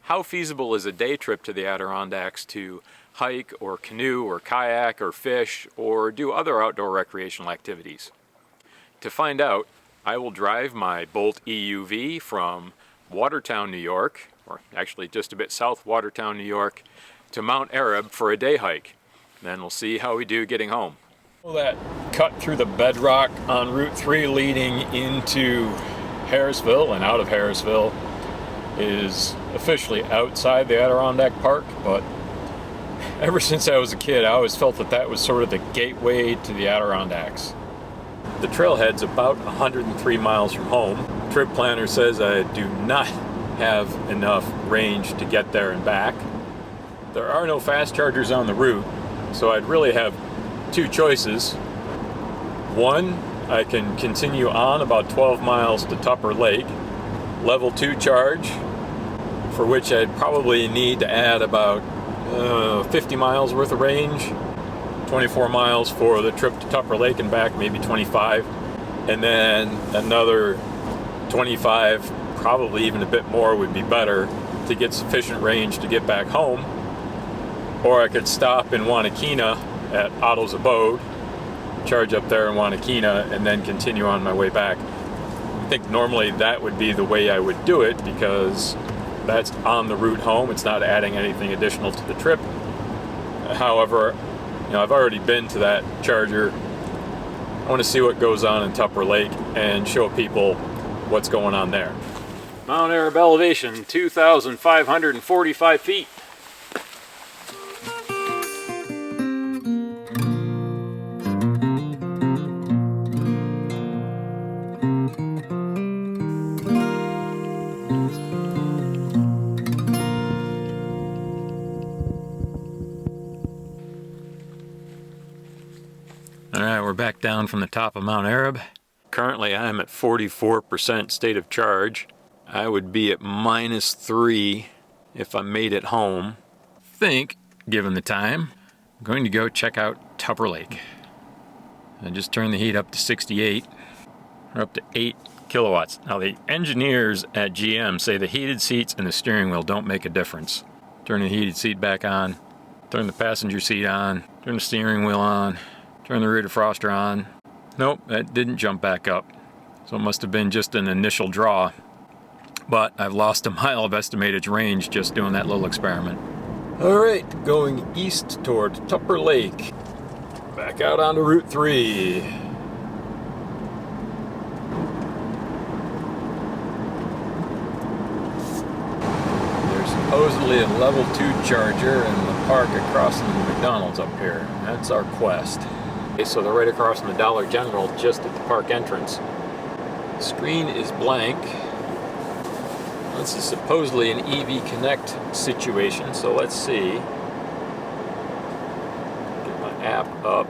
How feasible is a day trip to the Adirondacks to hike or canoe or kayak or fish or do other outdoor recreational activities? To find out, I will drive my Bolt EUV from Watertown, New York, or actually just a bit south Watertown, New York, to Mount Arab for a day hike. Then we'll see how we do getting home. That cut through the bedrock on Route 3 leading into Harrisville and out of Harrisville is officially outside the Adirondack Park, but ever since I was a kid I always felt that that was sort of the gateway to the Adirondacks. The trailhead's about 103 miles from home. Trip planner says I do not have enough range to get there and back. There are no fast chargers on the route, so I'd really have two choices. One, I can continue on about 12 miles to Tupper Lake, level 2 charge, for which I'd probably need to add about 50 miles worth of range, 24 miles for the trip to Tupper Lake and back, maybe 25, and then another 25, probably even a bit more would be better to get sufficient range to get back home. Or I could stop in Wanakina at Otto's Abode, charge up there in Wanakina, and then continue on my way back. I think normally that would be the way I would do it because that's on the route home. It's not adding anything additional to the trip. However, I've already been to that charger. I want to see what goes on in Tupper Lake and show people what's going on there. Mount Arab elevation, 2,545 feet. Alright, we're back down from the top of Mount Arab. Currently I'm at 44% state of charge. I would be at -3 if I made it home. I think, given the time, I'm going to go check out Tupper Lake. I just turned the heat up to 68. We're up to 8 kilowatts. Now the engineers at GM say the heated seats and the steering wheel don't make a difference. Turn the heated seat back on, turn the passenger seat on, turn the steering wheel on, turn the rear defroster on. Nope, that didn't jump back up. So it must have been just an initial draw. But I've lost a mile of estimated range just doing that little experiment. Alright, going east toward Tupper Lake. Back out onto Route 3. There's supposedly a level 2 charger in the park across from the McDonald's up here. That's our quest. Okay, so they're right across from the Dollar General, just at the park entrance. The screen is blank. This is supposedly an EVConnect situation, so let's see. Get my app up.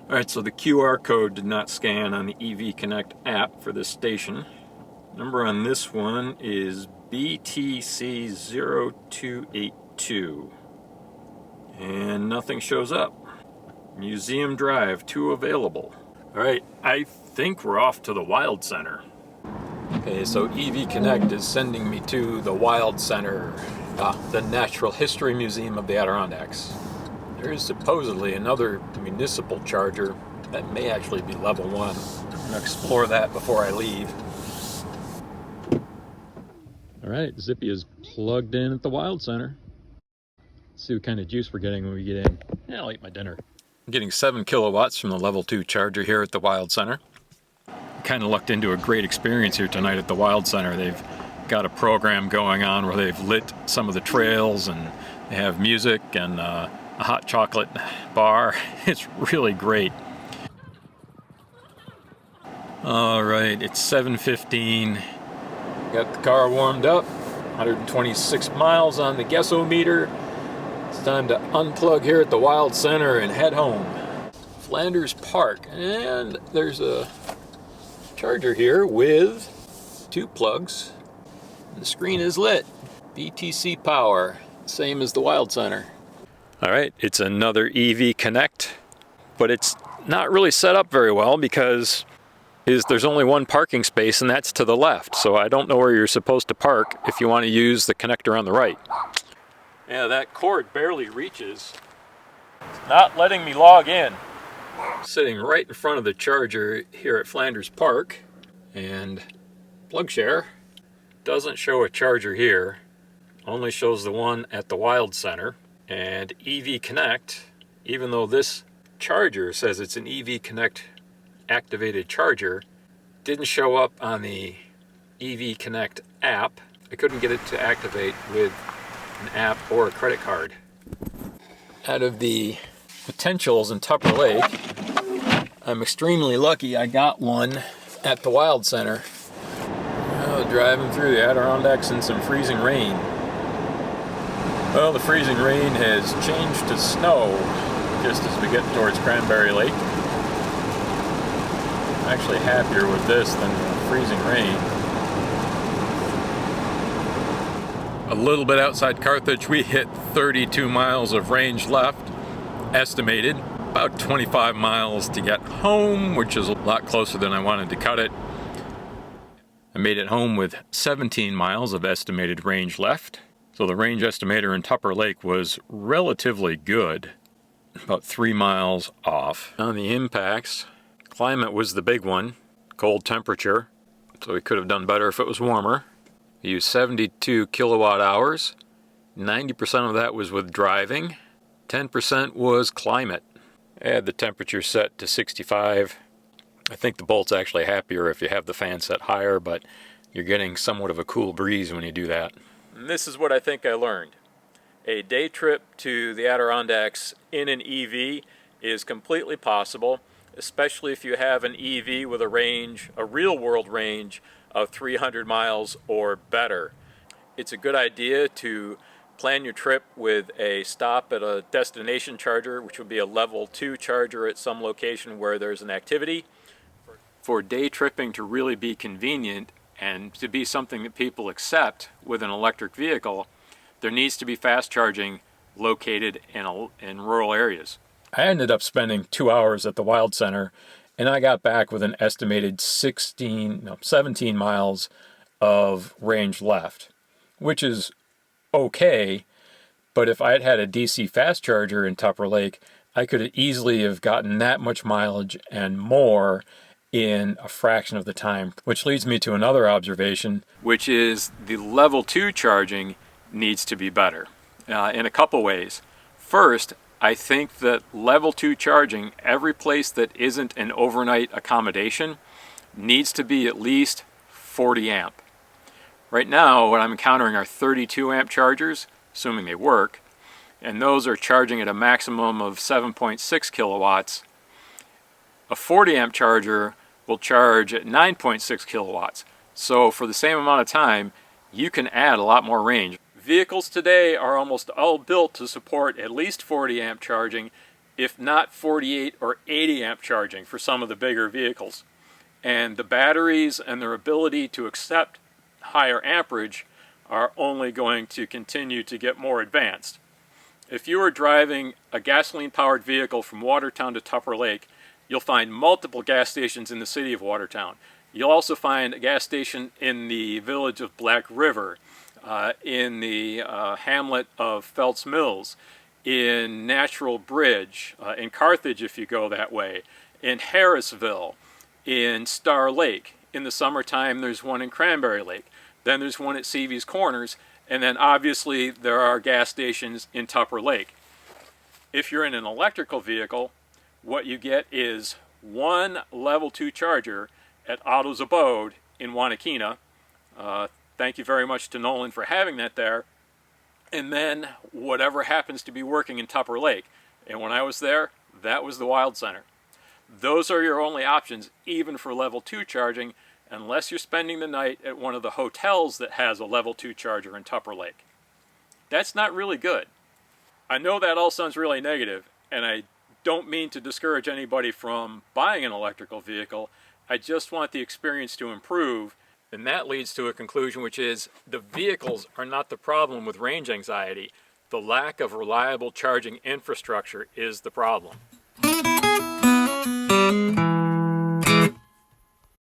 Alright, so the QR code did not scan on the EVConnect app for this station. Number on this one is BTC0282. And nothing shows up. Museum Drive, 2 available. Alright, I think we're off to the Wild Center. Okay, so EVConnect is sending me to the Wild Center, the Natural History Museum of the Adirondacks. There is supposedly another municipal charger that may actually be level 1. I'm going to explore that before I leave. Alright, Zippy is plugged in at the Wild Center. Let's see what kind of juice we're getting when we get in. Yeah, I'll eat my dinner. I'm getting 7 kilowatts from the level 2 charger here at the Wild Center. Kind of lucked into a great experience here tonight at the Wild Center. They've got a program going on where they've lit some of the trails and they have music and a hot chocolate bar. It's really great. Alright, it's 7:15. Got the car warmed up, 126 miles on the Guessometer. It's time to unplug here at the Wild Center and head home. Flanders Park, and there's a charger here with 2 plugs. The screen is lit. BTC power, same as the Wild Center. Alright, it's another EVConnect. but it's not really set up very well because there's only one parking space, and that's to the left. So I don't know where you're supposed to park if you want to use the connector on the right. Yeah, that cord barely reaches. It's not letting me log in. Sitting right in front of the charger here at Flanders Park, and PlugShare doesn't show a charger here, only shows the one at the Wild Center. And EVConnect, even though this charger says it's an EVConnect activated charger, didn't show up on the EVConnect app. I couldn't get it to activate with an app or a credit card. Out of the potentials in Tupper Lake, I'm extremely lucky I got one at the Wild Center. Driving through the Adirondacks in some freezing rain. Well, the freezing rain has changed to snow just as we get towards Cranberry Lake. I'm actually happier with this than the freezing rain. A little bit outside Carthage, we hit 32 miles of range left, estimated. About 25 miles to get home, which is a lot closer than I wanted to cut it. I made it home with 17 miles of estimated range left. So the range estimator in Tupper Lake was relatively good, about 3 miles off. On the impacts, climate was the big one, cold temperature, so we could have done better if it was warmer. We used 72 kilowatt hours, 90% of that was with driving, 10% was climate. I had the temperature set to 65. I think the Bolt's actually happier if you have the fan set higher, but you're getting somewhat of a cool breeze when you do that. And this is what I think I learned. A day trip to the Adirondacks in an EV is completely possible, especially if you have an EV with a range, a real-world range of 300 miles or better. It's a good idea to plan your trip with a stop at a destination charger, which would be a level 2 charger at some location where there's an activity. For day tripping to really be convenient and to be something that people accept with an electric vehicle, there needs to be fast charging located in rural areas. I ended up spending 2 hours at the Wild Center, and I got back with an estimated 17 miles of range left, which is okay, but if I had had a DC fast charger in Tupper Lake, I could easily have gotten that much mileage and more in a fraction of the time. Which leads me to another observation, which is the level 2 charging needs to be better in a couple ways. First, I think that level 2 charging, every place that isn't an overnight accommodation, needs to be at least 40 amp. Right now, what I'm encountering are 32 amp chargers, assuming they work, and those are charging at a maximum of 7.6 kilowatts. A 40 amp charger will charge at 9.6 kilowatts. So for the same amount of time, you can add a lot more range. Vehicles today are almost all built to support at least 40 amp charging, if not 48 or 80 amp charging for some of the bigger vehicles. And the batteries and their ability to accept higher amperage are only going to continue to get more advanced. If you are driving a gasoline-powered vehicle from Watertown to Tupper Lake, you'll find multiple gas stations in the city of Watertown. You'll also find a gas station in the village of Black River, in the hamlet of Feltz Mills, in Natural Bridge, in Carthage if you go that way, in Harrisville, in Star Lake. In the summertime, there's one in Cranberry Lake. Then there's one at Seavey's Corners, and then obviously there are gas stations in Tupper Lake. If you're in an electrical vehicle, what you get is one level 2 charger at Otto's Abode in Wanakina. Thank you very much to Nolan for having that there. And then whatever happens to be working in Tupper Lake. And when I was there, that was the Wild Center. Those are your only options, even for level 2 charging, unless you're spending the night at one of the hotels that has a level 2 charger in Tupper Lake. That's not really good. I know that all sounds really negative, and I don't mean to discourage anybody from buying an electrical vehicle. I just want the experience to improve, and that leads to a conclusion, which is the vehicles are not the problem with range anxiety. The lack of reliable charging infrastructure is the problem.